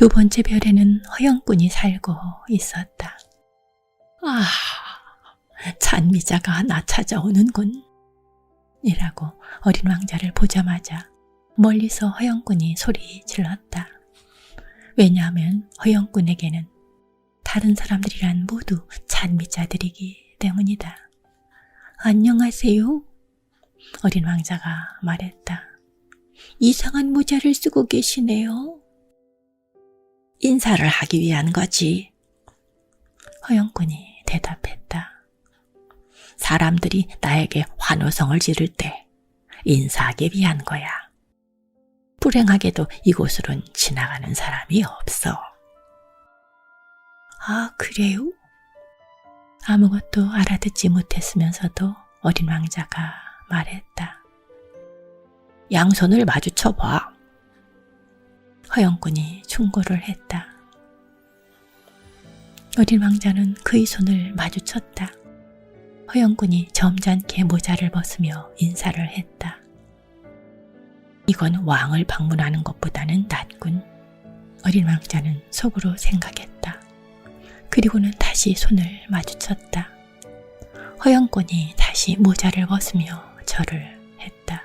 두 번째 별에는 허영꾼이 살고 있었다. 아, 찬미자가 나 찾아오는군. 이라고 어린 왕자를 보자마자 멀리서 허영꾼이 소리 질렀다. 왜냐하면 허영꾼에게는 다른 사람들이란 모두 찬미자들이기 때문이다. 안녕하세요. 어린 왕자가 말했다. 이상한 모자를 쓰고 계시네요. 인사를 하기 위한 거지. 허영꾼이 대답했다. 사람들이 나에게 환호성을 지를 때 인사하기 위한 거야. 불행하게도 이곳으론 지나가는 사람이 없어. 아, 그래요? 아무것도 알아듣지 못했으면서도 어린 왕자가 말했다. 양손을 마주쳐봐. 허영꾼이 충고를 했다. 어린 왕자는 그의 손을 마주쳤다. 허영꾼이 점잖게 모자를 벗으며 인사를 했다. 이건 왕을 방문하는 것보다는 낫군. 어린 왕자는 속으로 생각했다. 그리고는 다시 손을 마주쳤다. 허영꾼이 다시 모자를 벗으며 절을 했다.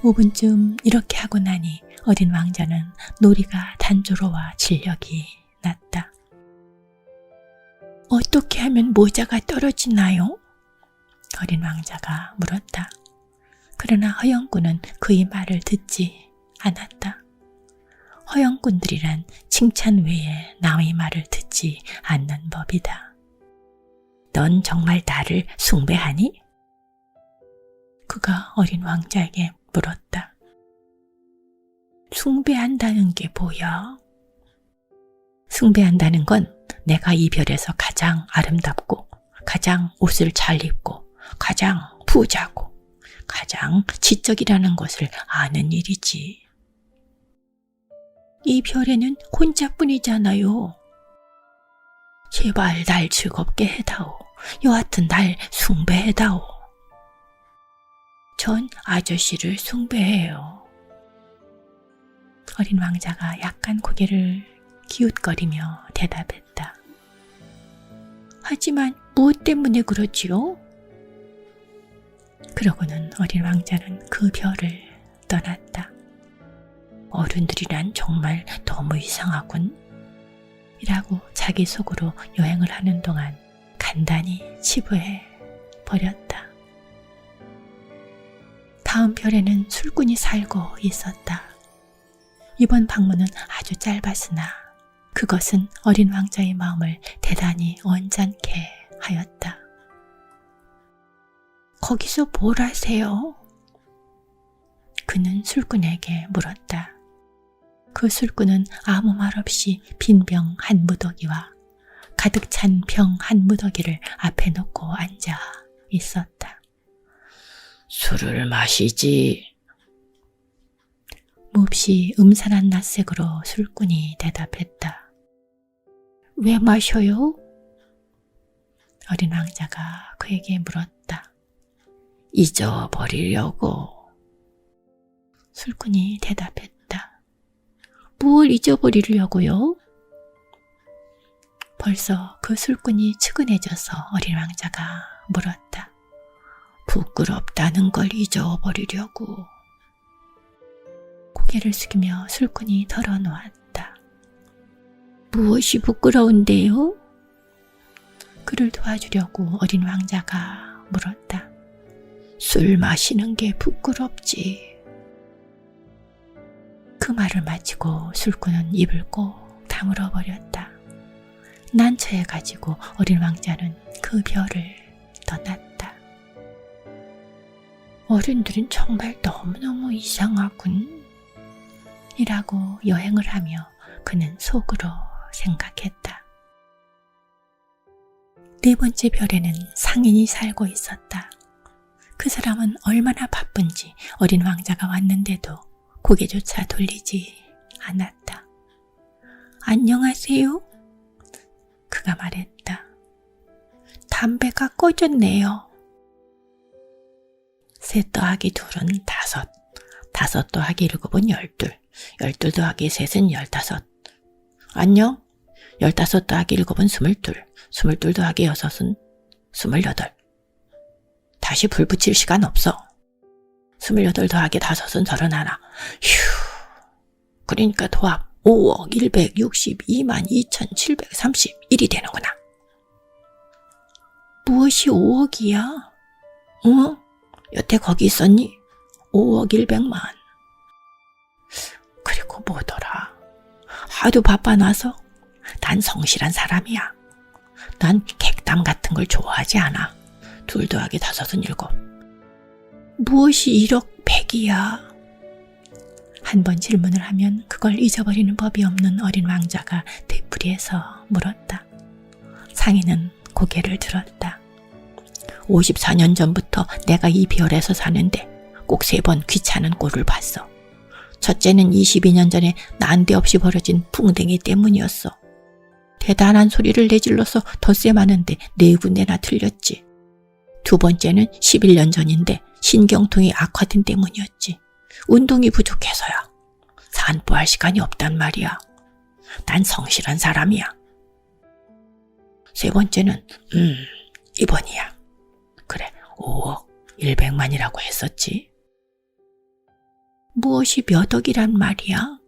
5분쯤 이렇게 하고 나니 어린 왕자는 놀이가 단조로워 진력이 났다. 어떻게 하면 모자가 떨어지나요? 어린 왕자가 물었다. 그러나 허영꾼은 그의 말을 듣지 않았다. 허영꾼들이란 칭찬 외에 남의 말을 듣지 않는 법이다. 넌 정말 나를 숭배하니? 그가 어린 왕자에게 물었다. 숭배한다는 게 뭐야? 숭배한다는 건 내가 이 별에서 가장 아름답고 가장 옷을 잘 입고 가장 부자고 가장 지적이라는 것을 아는 일이지. 이 별에는 혼자뿐이잖아요. 제발 날 즐겁게 해다오. 여하튼 날 숭배해다오. 전 아저씨를 숭배해요. 어린 왕자가 약간 고개를 기웃거리며 대답했다. 하지만 무엇 때문에 그러지요? 그러고는 어린 왕자는 그 별을 떠났다. 어른들이란 정말 너무 이상하군. 이라고 자기 속으로 여행을 하는 동안 간단히 치부해 버렸다. 다음 별에는 술꾼이 살고 있었다. 이번 방문은 아주 짧았으나 그것은 어린 왕자의 마음을 대단히 언짢게 하였다. 거기서 뭘 하세요? 그는 술꾼에게 물었다. 그 술꾼은 아무 말 없이 빈 병 한 무더기와 가득 찬 병 한 무더기를 앞에 놓고 앉아 있었다. 술을 마시지. 몹시 음산한 낯색으로 술꾼이 대답했다. 왜 마셔요? 어린 왕자가 그에게 물었다. 잊어버리려고. 술꾼이 대답했다. 뭘 잊어버리려고요? 벌써 그 술꾼이 측은해져서 어린 왕자가 물었다. 부끄럽다는 걸 잊어버리려고. 고개를 숙이며 술꾼이 털어놓았다. 무엇이 부끄러운데요? 그를 도와주려고 어린 왕자가 물었다. 술 마시는 게 부끄럽지. 그 말을 마치고 술꾼은 입을 꼭 다물어 버렸다. 난처해가지고 어린 왕자는 그 별을 떠났다. 어른들은 정말 너무너무 이상하군. 이라고 여행을 하며 그는 속으로 생각했다. 네 번째 별에는 상인이 살고 있었다. 그 사람은 얼마나 바쁜지 어린 왕자가 왔는데도 고개조차 돌리지 않았다. 안녕하세요. 그가 말했다. 담배가 꺼졌네요. 셋 더하기 둘은 다섯, 다섯 더하기 일곱은 열둘, 열둘 더하기 셋은 열다섯, 안녕. 15 더하기 7은 22, 22 더하기 6은 28. 다시 불 붙일 시간 없어. 28 더하기 5은 31. 휴. 그러니까 도합 5억 162만 2,731이 되는구나. 무엇이 5억이야? 어? 여태 거기 있었니? 5억 100만. 그리고 뭐더라. 하도 바빠놔서 난 성실한 사람이야. 난 객담 같은 걸 좋아하지 않아. 2 더하기 5은 7. 무엇이 1억 100이야? 한 번 질문을 하면 그걸 잊어버리는 법이 없는 어린 왕자가 되풀이해서 물었다. 상인은 고개를 들었다. 54년 전부터 내가 이 별에서 사는데 꼭 3번 귀찮은 꼴을 봤어. 첫째는 22년 전에 난데없이 벌어진 풍뎅이 때문이었어. 대단한 소리를 내질러서 덧세 많은데 4군데나 틀렸지. 2번째는 11년 전인데 신경통이 악화된 때문이었지. 운동이 부족해서야. 산보할 시간이 없단 말이야. 난 성실한 사람이야. 3번째는 2번이야. 그래, 5억 100만이라고 했었지. 무엇이 몇 억이란 말이야?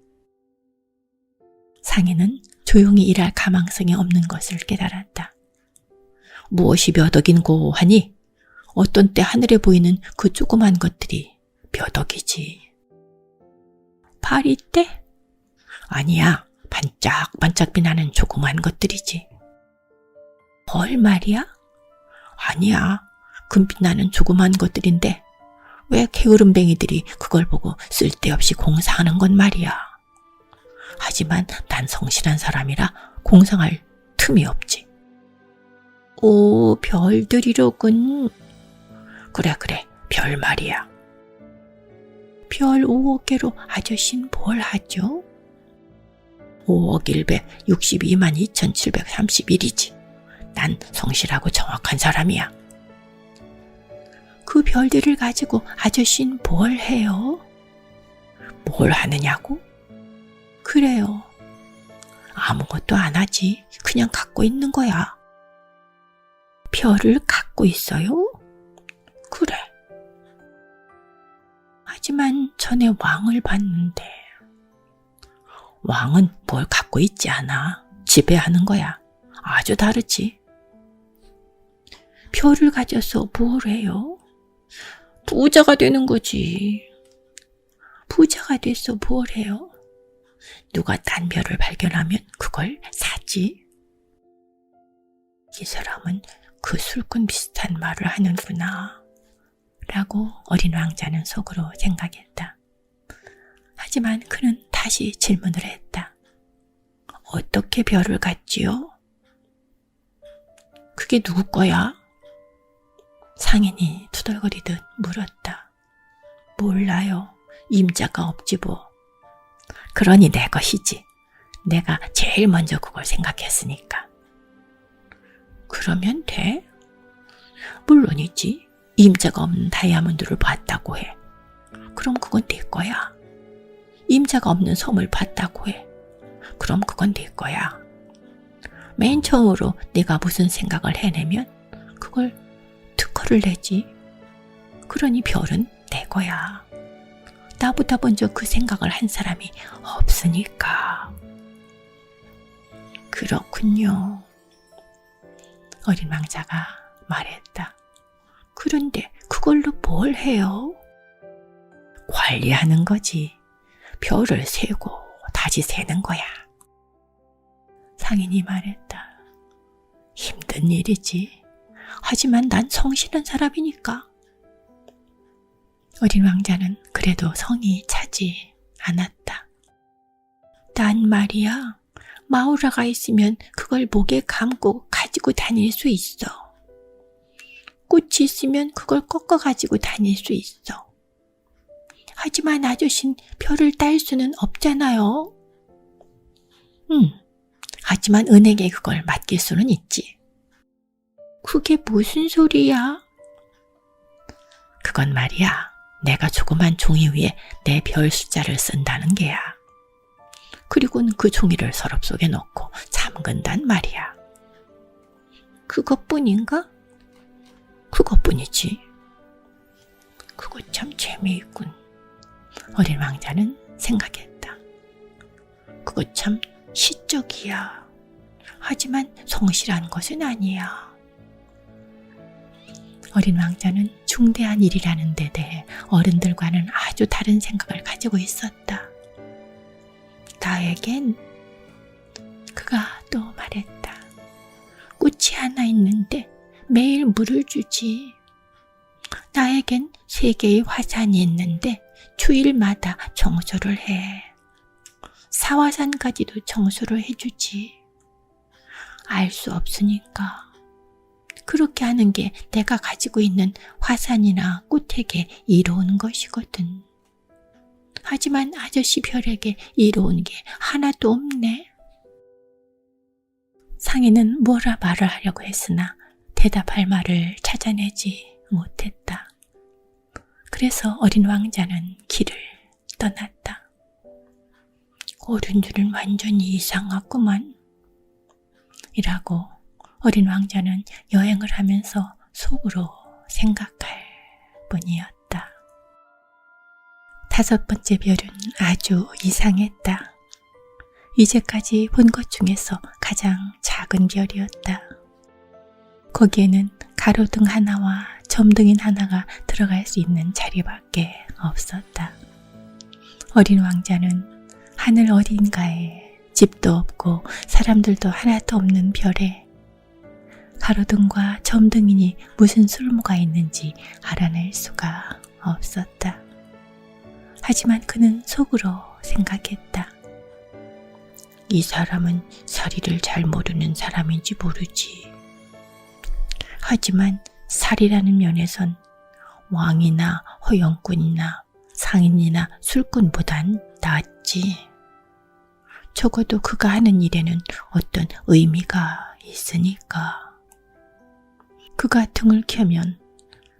상인은 조용히 일할 가망성이 없는 것을 깨달았다. 무엇이 몇 억인고 하니 어떤 때 하늘에 보이는 그 조그만 것들이 몇 억이지. 파리떼? 아니야, 반짝반짝 빛나는 조그만 것들이지. 벌 말이야? 아니야, 금빛 나는 조그만 것들인데 왜 게으름뱅이들이 그걸 보고 쓸데없이 공사하는 건 말이야. 하지만 난 성실한 사람이라 공상할 틈이 없지. 오, 별들이로군. 그래, 별 말이야. 별 5억 개로 아저씨는 뭘 하죠? 5억 162만 2,731이지. 난 성실하고 정확한 사람이야. 그 별들을 가지고 아저씨는 뭘 해요? 뭘 하느냐고? 그래요. 아무것도 안 하지. 그냥 갖고 있는 거야. 별을 갖고 있어요? 그래. 하지만 전에 왕을 봤는데. 왕은 뭘 갖고 있지 않아. 지배하는 거야. 아주 다르지. 별을 가져서 뭘 해요? 부자가 되는 거지. 부자가 돼서 뭘 해요? 누가 딴 별을 발견하면 그걸 사지. 이 사람은 그 술꾼 비슷한 말을 하는구나 라고 어린 왕자는 속으로 생각했다. 하지만 그는 다시 질문을 했다. 어떻게 별을 갖지요? 그게 누구 거야? 상인이 투덜거리듯 물었다. 몰라요. 임자가 없지 뭐. 그러니 내 것이지. 내가 제일 먼저 그걸 생각했으니까. 그러면 돼? 물론이지. 임자가 없는 다이아몬드를 봤다고 해. 그럼 그건 네 거야. 임자가 없는 섬을 봤다고 해. 그럼 그건 네 거야. 맨 처음으로 네가 무슨 생각을 해내면 그걸 특허를 내지. 그러니 별은 내 거야. 나보다 먼저 그 생각을 한 사람이 없으니까. 그렇군요. 어린 왕자가 말했다. 그런데 그걸로 뭘 해요? 관리하는 거지. 별을 세고 다시 세는 거야. 상인이 말했다. 힘든 일이지. 하지만 난 성실한 사람이니까. 어린 왕자는 그래도 성이 차지 않았다. 난 말이야. 마우라가 있으면 그걸 목에 감고 가지고 다닐 수 있어. 꽃이 있으면 그걸 꺾어 가지고 다닐 수 있어. 하지만 아저씨는 별을 딸 수는 없잖아요. 하지만 은행에 그걸 맡길 수는 있지. 그게 무슨 소리야? 그건 말이야. 내가 조그만 종이 위에 내 별 숫자를 쓴다는 게야. 그리고는 그 종이를 서랍 속에 넣고 잠근단 말이야. 그것뿐인가? 그것뿐이지. 그거 참 재미있군. 어린 왕자는 생각했다. 그거 참 시적이야. 하지만 성실한 것은 아니야. 어린 왕자는 중대한 일이라는 데 대해 어른들과는 아주 다른 생각을 가지고 있었다. 나에겐, 그가 또 말했다. 꽃이 하나 있는데 매일 물을 주지. 나에겐 3개의 화산이 있는데 주일마다 청소를 해. 사화산까지도 청소를 해주지. 알 수 없으니까. 그렇게 하는 게 내가 가지고 있는 화산이나 꽃에게 이로운 것이거든. 하지만 아저씨 별에게 이로운 게 하나도 없네. 상인은 뭐라 말을 하려고 했으나 대답할 말을 찾아내지 못했다. 그래서 어린 왕자는 길을 떠났다. 오륜줄은 완전히 이상하구만. 이라고 어린 왕자는 여행을 하면서 속으로 생각할 뿐이었다. 5번째 별은 아주 이상했다. 이제까지 본 것 중에서 가장 작은 별이었다. 거기에는 가로등 하나와 점등인 하나가 들어갈 수 있는 자리밖에 없었다. 어린 왕자는 하늘 어딘가에 집도 없고 사람들도 하나도 없는 별에 가로등과 점등이니 무슨 쓸모가 있는지 알아낼 수가 없었다. 하지만 그는 속으로 생각했다. 이 사람은 사리를 잘 모르는 사람인지 모르지. 하지만 사리라는 면에선 왕이나 허영꾼이나 상인이나 술꾼보단 낫지. 적어도 그가 하는 일에는 어떤 의미가 있으니까. 그가 등을 켜면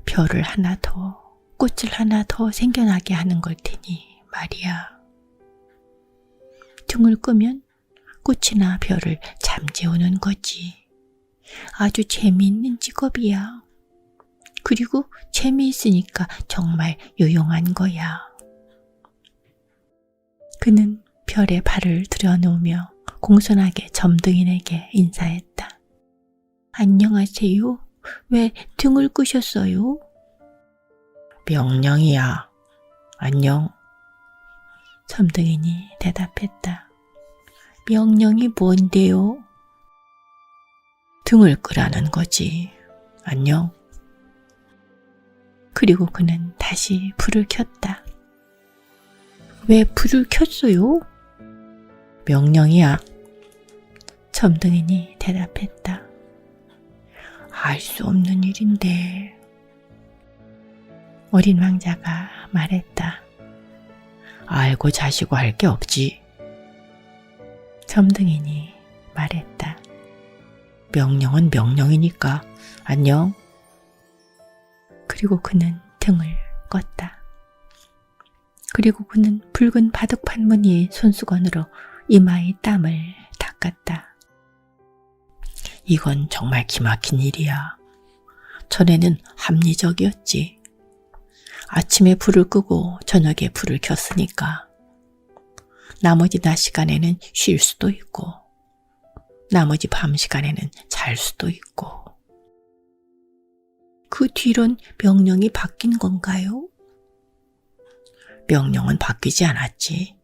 별을 하나 더, 꽃을 하나 더 생겨나게 하는 걸 테니 말이야. 등을 끄면 꽃이나 별을 잠재우는 거지. 아주 재미있는 직업이야. 그리고 재미있으니까 정말 유용한 거야. 그는 별에 발을 들여놓으며 공손하게 점등인에게 인사했다. 안녕하세요. 왜 등을 끄셨어요? 명령이야. 안녕. 점등인이 대답했다. 명령이 뭔데요? 등을 끄라는 거지. 안녕. 그리고 그는 다시 불을 켰다. 왜 불을 켰어요? 명령이야. 점등인이 대답했다. 알 수 없는 일인데. 어린 왕자가 말했다. 알고 자시고 할 게 없지. 점등인이 말했다. 명령은 명령이니까 안녕. 그리고 그는 등을 껐다. 그리고 그는 붉은 바둑판 무늬의 손수건으로 이마의 땀을 닦았다. 이건 정말 기막힌 일이야. 전에는 합리적이었지. 아침에 불을 끄고 저녁에 불을 켰으니까 나머지 낮 시간에는 쉴 수도 있고 나머지 밤 시간에는 잘 수도 있고. 그 뒤론 명령이 바뀐 건가요? 명령은 바뀌지 않았지.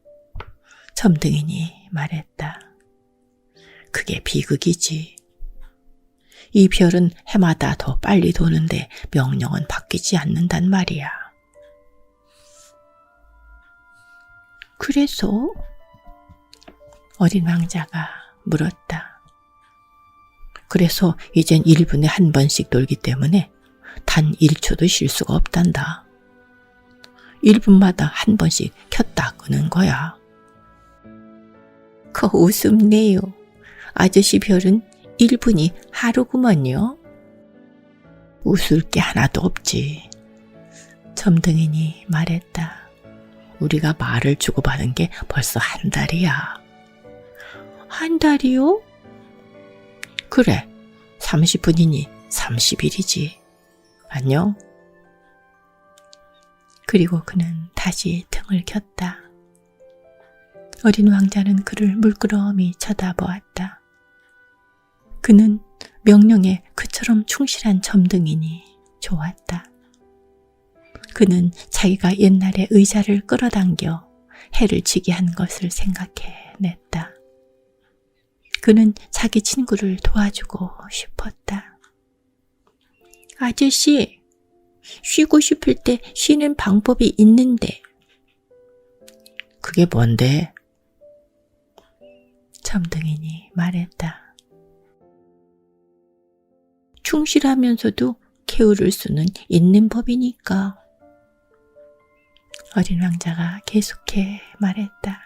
점등인이 말했다. 그게 비극이지. 이 별은 해마다 더 빨리 도는데 명령은 바뀌지 않는단 말이야. 그래서? 어린 왕자가 물었다. 그래서 이젠 1분에 한 번씩 돌기 때문에 단 1초도 쉴 수가 없단다. 1분마다 한 번씩 켰다 끄는 거야. 그 우습네요. 아저씨 별은 1분이 하루구먼요. 웃을 게 하나도 없지. 점등인이 말했다. 우리가 말을 주고받은 게 벌써 한 달이야. 한 달이요? 그래, 30분이니 30일이지. 안녕. 그리고 그는 다시 등을 켰다. 어린 왕자는 그를 물끄러미 쳐다보았다. 그는 명령에 그처럼 충실한 점등이니 좋았다. 그는 자기가 옛날에 의자를 끌어당겨 해를 지게 한 것을 생각해냈다. 그는 자기 친구를 도와주고 싶었다. 아저씨, 쉬고 싶을 때 쉬는 방법이 있는데. 그게 뭔데? 점등이니 말했다. 충실하면서도 게으를 수는 있는 법이니까. 어린 왕자가 계속해 말했다.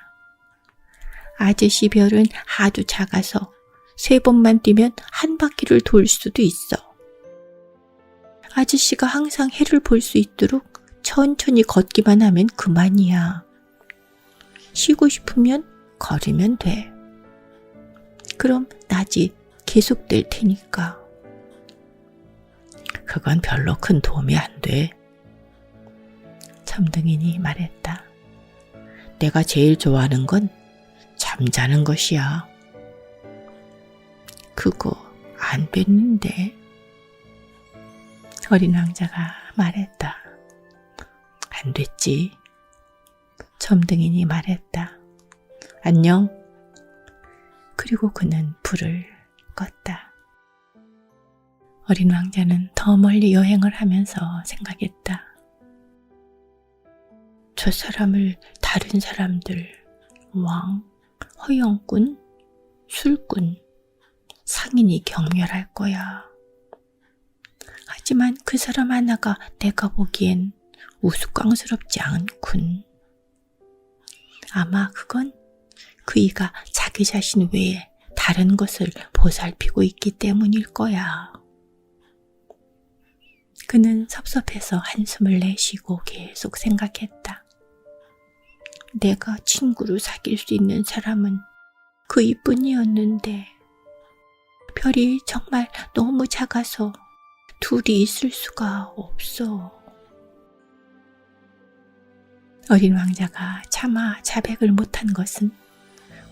아저씨 별은 아주 작아서 3번만 뛰면 한 바퀴를 돌 수도 있어. 아저씨가 항상 해를 볼 수 있도록 천천히 걷기만 하면 그만이야. 쉬고 싶으면 걸으면 돼. 그럼 낮이 계속될 테니까. 그건 별로 큰 도움이 안 돼. 점등이니 말했다. 내가 제일 좋아하는 건 잠자는 것이야. 그거 안 뺐는데. 어린 왕자가 말했다. 안 됐지. 점등이니 말했다. 안녕. 그리고 그는 불을 껐다. 어린 왕자는 더 멀리 여행을 하면서 생각했다. 저 사람을 다른 사람들, 왕, 허영꾼, 술꾼, 상인이 경멸할 거야. 하지만 그 사람 하나가 내가 보기엔 우스꽝스럽지 않군. 아마 그건 그이가 자기 자신 외에 다른 것을 보살피고 있기 때문일 거야. 그는 섭섭해서 한숨을 내쉬고 계속 생각했다. 내가 친구로 사귈 수 있는 사람은 그이뿐이었는데 별이 정말 너무 작아서 둘이 있을 수가 없어. 어린 왕자가 차마 자백을 못한 것은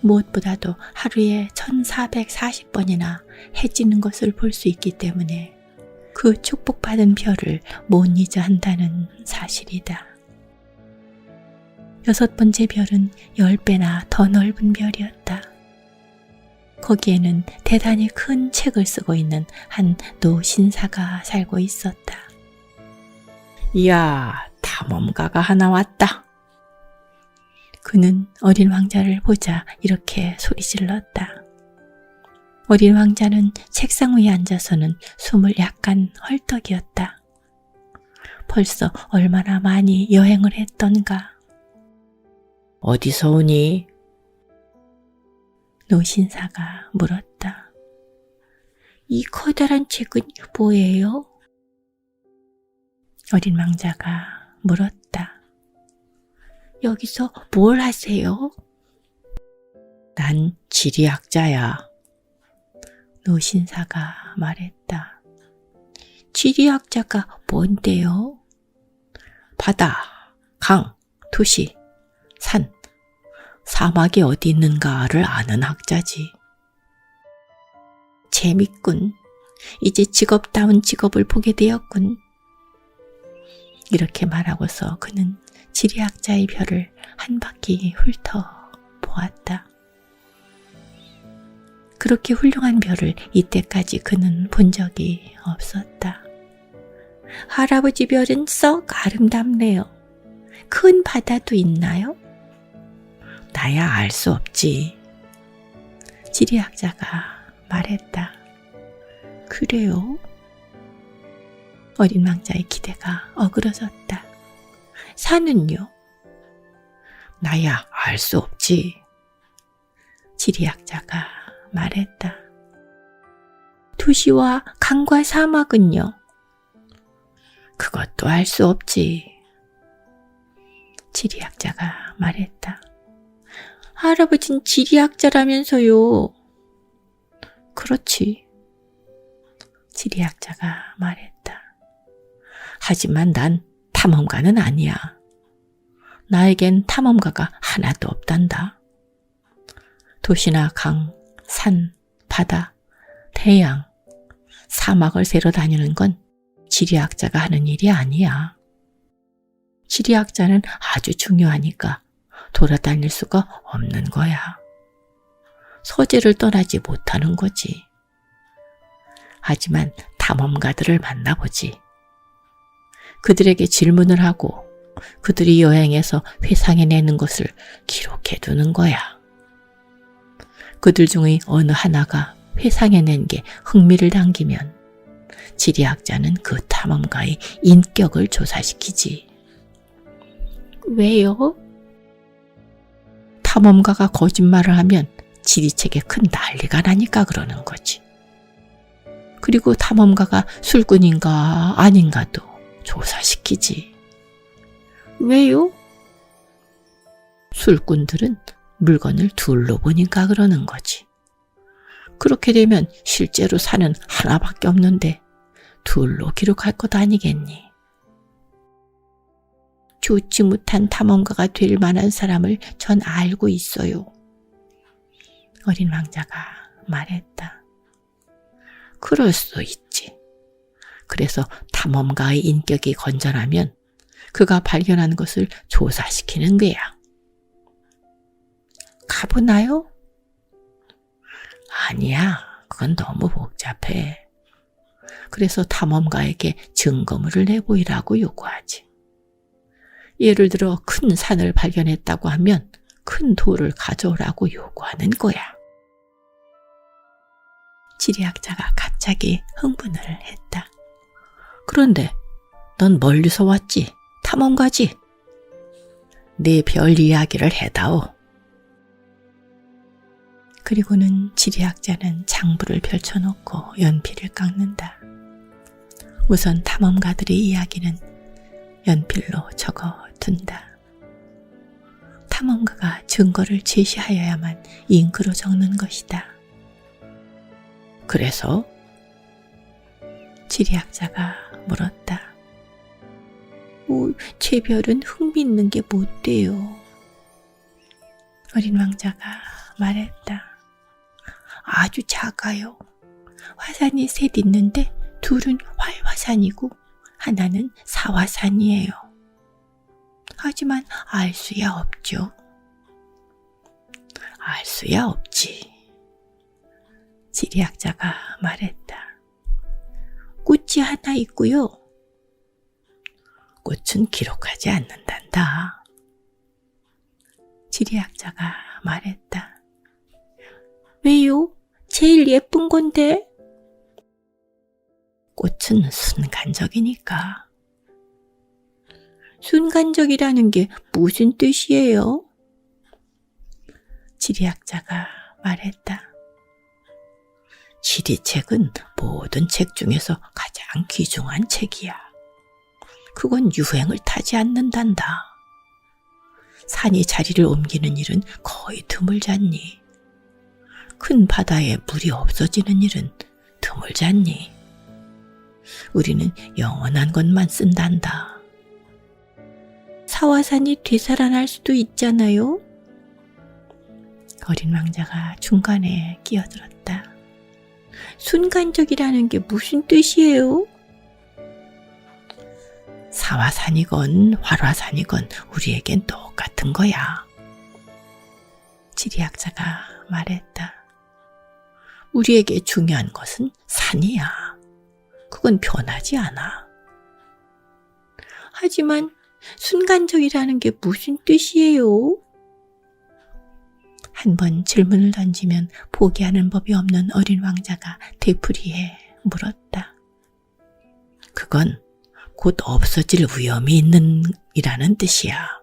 무엇보다도 하루에 1440번이나 해 지는 것을 볼 수 있기 때문에 그 축복받은 별을 못 잊어 한다는 사실이다. 6번째 별은 10배나 더 넓은 별이었다. 거기에는 대단히 큰 책을 쓰고 있는 한 노신사가 살고 있었다. 이야, 탐험가가 하나 왔다. 그는 어린 왕자를 보자 이렇게 소리질렀다. 어린 왕자는 책상 위에 앉아서는 숨을 약간 헐떡이었다. 벌써 얼마나 많이 여행을 했던가. 어디서 오니? 노신사가 물었다. 이 커다란 책은 뭐예요? 어린 왕자가 물었다. 여기서 뭘 하세요? 난 지리학자야. 노신사가 말했다. 지리학자가 뭔데요? 바다, 강, 도시, 산, 사막이 어디 있는가를 아는 학자지. 재밌군. 이제 직업다운 직업을 보게 되었군. 이렇게 말하고서 그는 지리학자의 별을 한 바퀴 훑어 보았다. 그렇게 훌륭한 별을 이때까지 그는 본 적이 없었다. 할아버지 별은 썩 아름답네요. 큰 바다도 있나요? 나야 알 수 없지. 지리학자가 말했다. 그래요? 어린 왕자의 기대가 어그러졌다. 산은요? 나야 알 수 없지. 지리학자가 말했다. 도시와 강과 사막은요? 그것도 알 수 없지. 지리학자가 말했다. 할아버진 지리학자라면서요. 그렇지. 지리학자가 말했다. 하지만 난 탐험가는 아니야. 나에겐 탐험가가 하나도 없단다. 도시나 강, 산, 바다, 태양, 사막을 세러 다니는 건 지리학자가 하는 일이 아니야. 지리학자는 아주 중요하니까 돌아다닐 수가 없는 거야. 서재를 떠나지 못하는 거지. 하지만 탐험가들을 만나보지. 그들에게 질문을 하고 그들이 여행해서 회상해내는 것을 기록해두는 거야. 그들 중의 어느 하나가 회상해낸 게 흥미를 당기면 지리학자는 그 탐험가의 인격을 조사시키지. 왜요? 탐험가가 거짓말을 하면 지리책에 큰 난리가 나니까 그러는 거지. 그리고 탐험가가 술꾼인가 아닌가도 조사시키지. 왜요? 술꾼들은 물건을 둘로 보니까 그러는 거지. 그렇게 되면 실제로 산은 하나밖에 없는데 둘로 기록할 것 아니겠니? 좋지 못한 탐험가가 될 만한 사람을 전 알고 있어요. 어린 왕자가 말했다. 그럴 수 있지. 그래서 탐험가의 인격이 건전하면 그가 발견한 것을 조사시키는 거야. 가보나요? 아니야. 그건 너무 복잡해. 그래서 탐험가에게 증거물을 내보이라고 요구하지. 예를 들어 큰 산을 발견했다고 하면 큰 돌을 가져오라고 요구하는 거야. 지리학자가 갑자기 흥분을 했다. 그런데 넌 멀리서 왔지? 탐험가지? 네 별 이야기를 해다오. 그리고는 지리학자는 장부를 펼쳐놓고 연필을 깎는다. 우선 탐험가들의 이야기는 연필로 적어둔다. 탐험가가 증거를 제시하여야만 잉크로 적는 것이다. 그래서? 지리학자가 물었다. 제 별은 흥미있는 게 못 돼요. 어린 왕자가 말했다. 아주 작아요. 화산이 셋 있는데 둘은 활화산이고 하나는 사화산이에요. 하지만 알 수야 없죠. 알 수야 없지. 지리학자가 말했다. 꽃이 하나 있고요. 꽃은 기록하지 않는단다. 지리학자가 말했다. 왜요? 제일 예쁜 건데. 꽃은 순간적이니까. 순간적이라는 게 무슨 뜻이에요? 지리학자가 말했다. 지리책은 모든 책 중에서 가장 귀중한 책이야. 그건 유행을 타지 않는단다. 산이 자리를 옮기는 일은 거의 드물잖니. 큰 바다에 물이 없어지는 일은 드물잖니. 우리는 영원한 것만 쓴단다. 사화산이 되살아날 수도 있잖아요. 어린 왕자가 중간에 끼어들었다. 순간적이라는 게 무슨 뜻이에요? 사화산이건 활화산이건 우리에겐 똑같은 거야. 지리학자가 말했다. 우리에게 중요한 것은 산이야. 그건 변하지 않아. 하지만 순간적이라는 게 무슨 뜻이에요? 한 번 질문을 던지면 포기하는 법이 없는 어린 왕자가 되풀이해 물었다. 그건 곧 없어질 위험이 있는 이라는 뜻이야.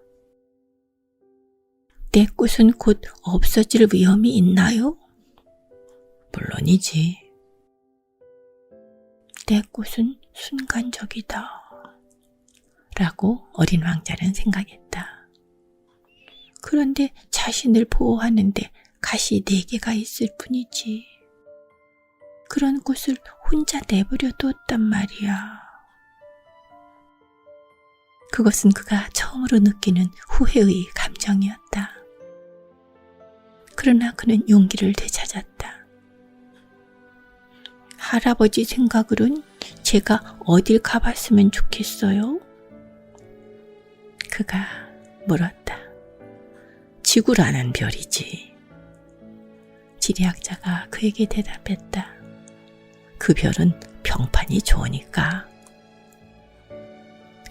내 꽃은 곧 없어질 위험이 있나요? 물론이지. 내 꽃은 순간적이다. 라고 어린 왕자는 생각했다. 그런데 자신을 보호하는데 가시 4개가 있을 뿐이지. 그런 꽃을 혼자 내버려 뒀단 말이야. 그것은 그가 처음으로 느끼는 후회의 감정이었다. 그러나 그는 용기를 되찾았다. 할아버지 생각으론 제가 어딜 가봤으면 좋겠어요? 그가 물었다. 지구라는 별이지. 지리학자가 그에게 대답했다. 그 별은 평판이 좋으니까.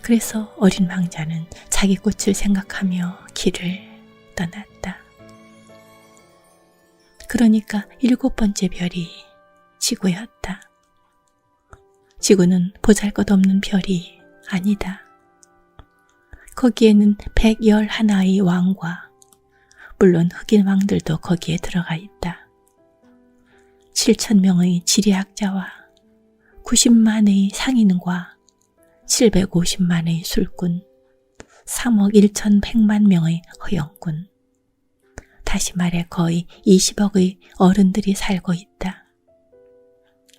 그래서 어린 왕자는 자기 꽃을 생각하며 길을 떠났다. 그러니까 7번째 별이 지구였다. 지구는 보잘것없는 별이 아니다. 거기에는 111의 왕과 물론 흑인 왕들도 거기에 들어가 있다. 7,000명의 지리학자와 90만의 상인과 750만의 술꾼, 3억 1,100만 명의 허영꾼, 다시 말해 거의 20억의 어른들이 살고 있다.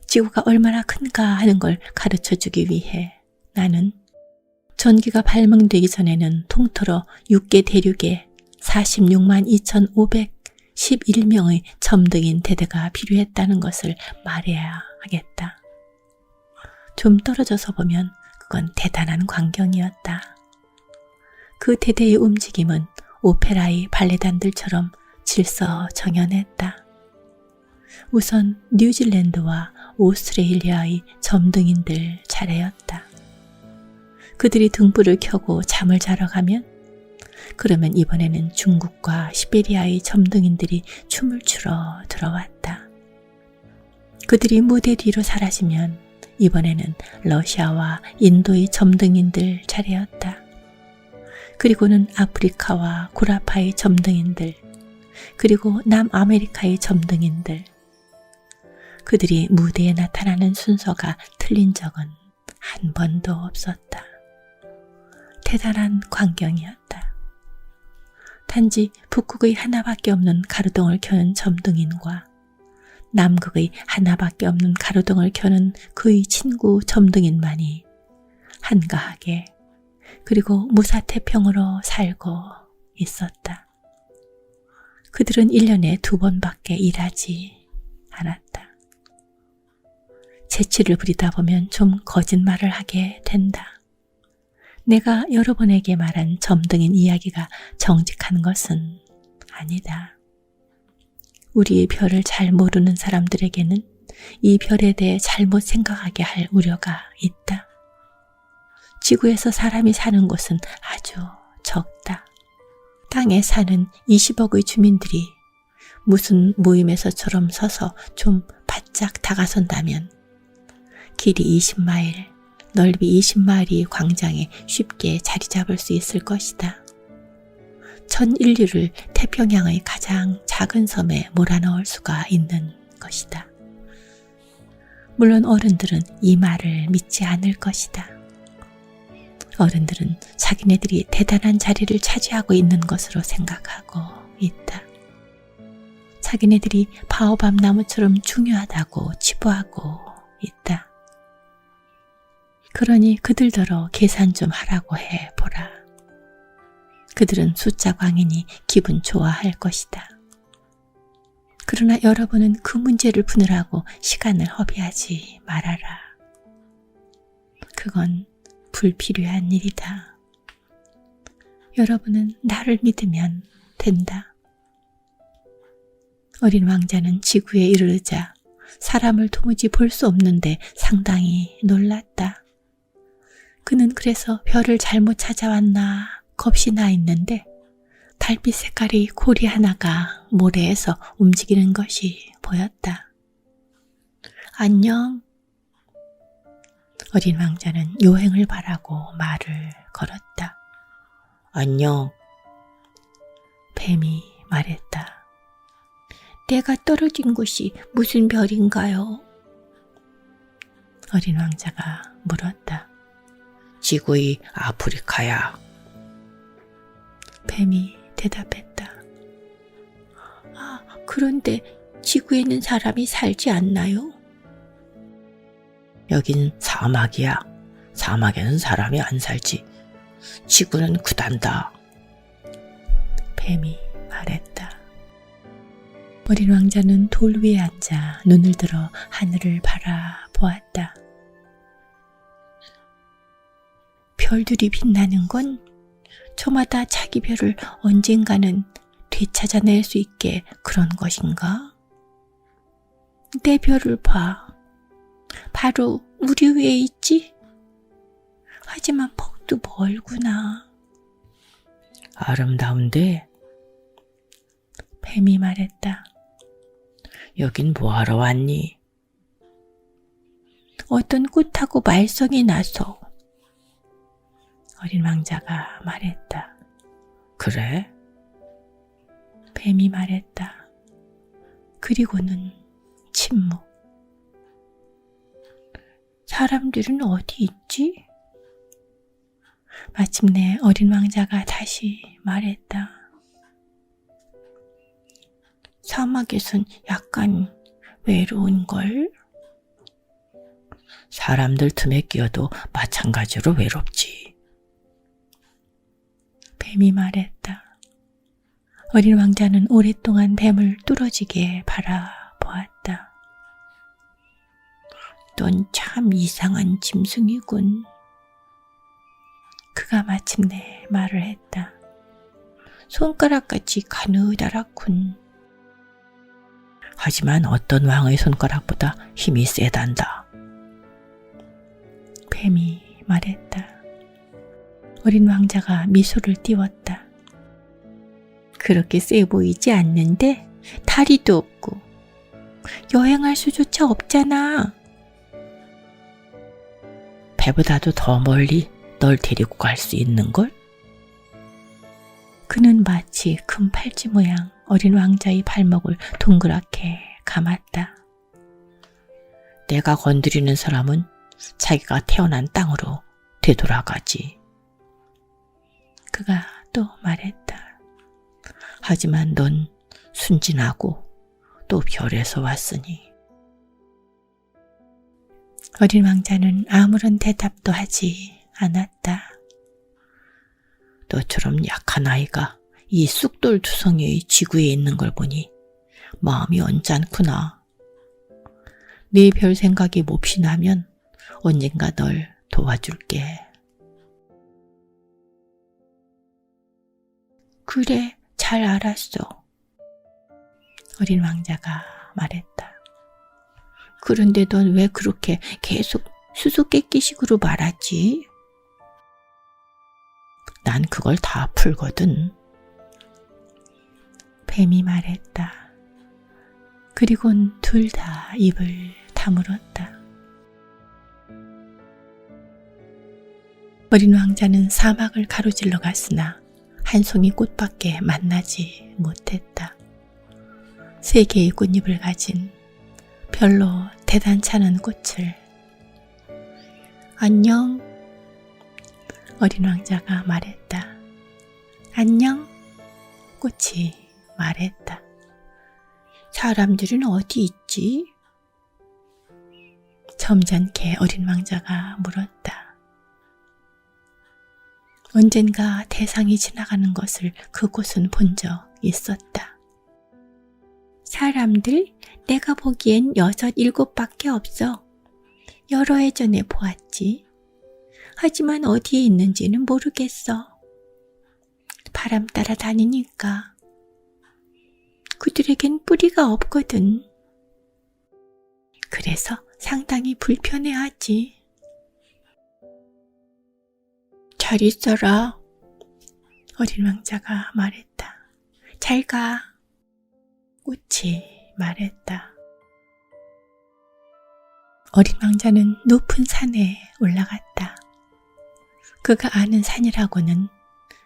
지구가 얼마나 큰가 하는 걸 가르쳐주기 위해 나는 전기가 발명되기 전에는 통틀어 6개 대륙에 46만 2,511명의 점등인 대대가 필요했다는 것을 말해야 하겠다. 좀 떨어져서 보면 그건 대단한 광경이었다. 그 대대의 움직임은 오페라의 발레단들처럼 질서정연했다. 우선 뉴질랜드와 오스트레일리아의 점등인들 차례였다. 그들이 등불을 켜고 잠을 자러 가면 그러면 이번에는 중국과 시베리아의 점등인들이 춤을 추러 들어왔다. 그들이 무대 뒤로 사라지면 이번에는 러시아와 인도의 점등인들 차례였다. 그리고는 아프리카와 구라파의 점등인들, 그리고 남아메리카의 점등인들. 그들이 무대에 나타나는 순서가 틀린 적은 한 번도 없었다. 대단한 광경이었다. 단지 북극의 하나밖에 없는 가로등을 켜는 점등인과 남극의 하나밖에 없는 가로등을 켜는 그의 친구 점등인만이 한가하게 그리고 무사태평으로 살고 있었다. 그들은 1년에 2번밖에 일하지 않았다. 재치를 부리다 보면 좀 거짓말을 하게 된다. 내가 여러분에게 말한 점등인 이야기가 정직한 것은 아니다. 우리의 별을 잘 모르는 사람들에게는 이 별에 대해 잘못 생각하게 할 우려가 있다. 지구에서 사람이 사는 곳은 아주 적다. 땅에 사는 20억의 주민들이 무슨 모임에서처럼 서서 좀 바짝 다가선다면 길이 20마일, 넓이 20마일의 광장에 쉽게 자리 잡을 수 있을 것이다. 전 인류를 태평양의 가장 작은 섬에 몰아넣을 수가 있는 것이다. 물론 어른들은 이 말을 믿지 않을 것이다. 어른들은 자기네들이 대단한 자리를 차지하고 있는 것으로 생각하고 있다. 자기네들이 바오밥 나무처럼 중요하다고 치부하고 있다. 그러니 그들더러 계산 좀 하라고 해보라. 그들은 숫자 광인이 기분 좋아할 것이다. 그러나 여러분은 그 문제를 푸느라고 시간을 허비하지 말아라. 그건 불필요한 일이다. 여러분은 나를 믿으면 된다. 어린 왕자는 지구에 이르르자 사람을 도무지 볼 수 없는데 상당히 놀랐다. 그는 그래서 별을 잘못 찾아왔나 겁이 나 있는데 달빛 색깔이 고리 하나가 모래에서 움직이는 것이 보였다. 안녕. 어린 왕자는 요행을 바라고 말을 걸었다. 안녕. 뱀이 말했다. 내가 떨어진 곳이 무슨 별인가요? 어린 왕자가 물었다. 지구의 아프리카야. 뱀이 대답했다. 그런데 지구에는 사람이 살지 않나요? 여긴 사막이야. 사막에는 사람이 안 살지. 지구는 크단다. 뱀이 말했다. 어린 왕자는 돌 위에 앉아 눈을 들어 하늘을 바라보았다. 별들이 빛나는 건 저마다 자기 별을 언젠가는 되찾아낼 수 있게 그런 것인가? 내 별을 봐. 바로 우리 위에 있지? 하지만 폭도 멀구나. 아름다운데? 뱀이 말했다. 여긴 뭐하러 왔니? 어떤 꽃하고 말썽이 나서. 어린 왕자가 말했다. 그래? 뱀이 말했다. 그리고는 침묵. 사람들은 어디 있지? 마침내 어린 왕자가 다시 말했다. 사막에선 약간 외로운걸? 사람들 틈에 끼어도 마찬가지로 외롭지. 뱀이 말했다. 어린 왕자는 오랫동안 뱀을 뚫어지게 바라보았다. 넌 참 이상한 짐승이군. 그가 마침내 말을 했다. 손가락같이 가느다랗군. 하지만 어떤 왕의 손가락보다 힘이 세단다. 뱀이 말했다. 어린 왕자가 미소를 띄웠다. 그렇게 세 보이지 않는데 다리도 없고 여행할 수조차 없잖아. 배보다도 더 멀리 널 데리고 갈 수 있는걸? 그는 마치 큰 팔찌 모양 어린 왕자의 발목을 동그랗게 감았다. 내가 건드리는 사람은 자기가 태어난 땅으로 되돌아가지. 그가 또 말했다. 하지만 넌 순진하고 또 별에서 왔으니. 어린 왕자는 아무런 대답도 하지 않았다. 너처럼 약한 아이가 이 쑥돌 투성이의 지구에 있는 걸 보니 마음이 언짢구나. 네 별 생각이 몹시 나면 언젠가 널 도와줄게. 그래, 잘 알았어. 어린 왕자가 말했다. 그런데 넌 왜 그렇게 계속 수수께끼식으로 말하지? 난 그걸 다 풀거든. 뱀이 말했다. 그리곤 둘 다 입을 다물었다. 어린 왕자는 사막을 가로질러 갔으나 한 송이 꽃밖에 만나지 못했다. 3개의 꽃잎을 가진 별로 대단찮은 꽃을. 안녕. 어린 왕자가 말했다. 안녕. 꽃이 말했다. 사람들은 어디 있지? 점잖게 어린 왕자가 물었다. 언젠가 태상이 지나가는 것을 그 꽃은 본 적 있었다. 사람들? 내가 보기엔 6, 7밖에 없어. 여러 해 전에 보았지. 하지만 어디에 있는지는 모르겠어. 바람 따라 다니니까. 그들에겐 뿌리가 없거든. 그래서 상당히 불편해하지. 잘 있어라. 어린 왕자가 말했다. 잘 가. 꽃이 말했다. 어린 왕자는 높은 산에 올라갔다. 그가 아는 산이라고는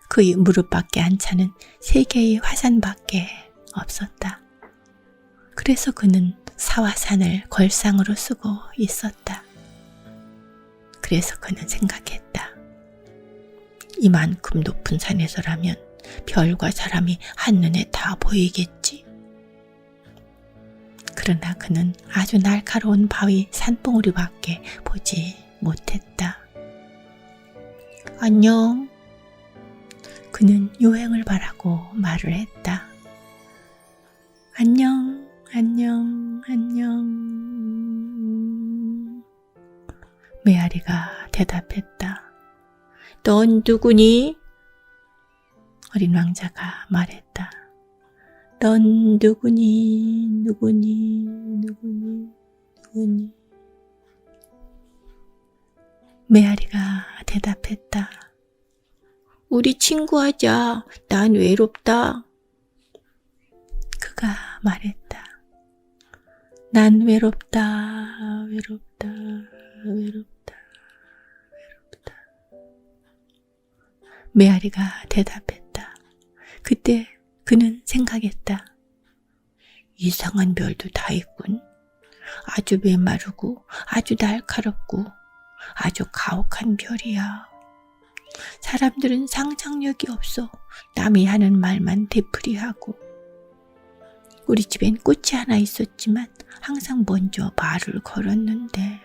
그의 무릎밖에 안 차는 3개의 화산밖에 없었다. 그래서 그는 사화산을 걸상으로 쓰고 있었다. 그래서 그는 생각했다. 이만큼 높은 산에서라면 별과 사람이 한눈에 다 보이겠지. 그러나 그는 아주 날카로운 바위 산봉우리밖에 보지 못했다. 안녕. 그는 요행을 바라고 말을 했다. 안녕, 안녕, 안녕. 메아리가 대답했다. 넌 누구니? 어린 왕자가 말했다. 넌 누구니, 누구니, 누구니, 누구니. 메아리가 대답했다. 우리 친구하자. 난 외롭다. 그가 말했다. 난 외롭다, 외롭다, 외롭다, 외롭다. 메아리가 대답했다. 그때 그는 생각했다. 이상한 별도 다 있군. 아주 메마르고 아주 날카롭고 아주 가혹한 별이야. 사람들은 상상력이 없어 남이 하는 말만 되풀이하고. 우리 집엔 꽃이 하나 있었지만 항상 먼저 말을 걸었는데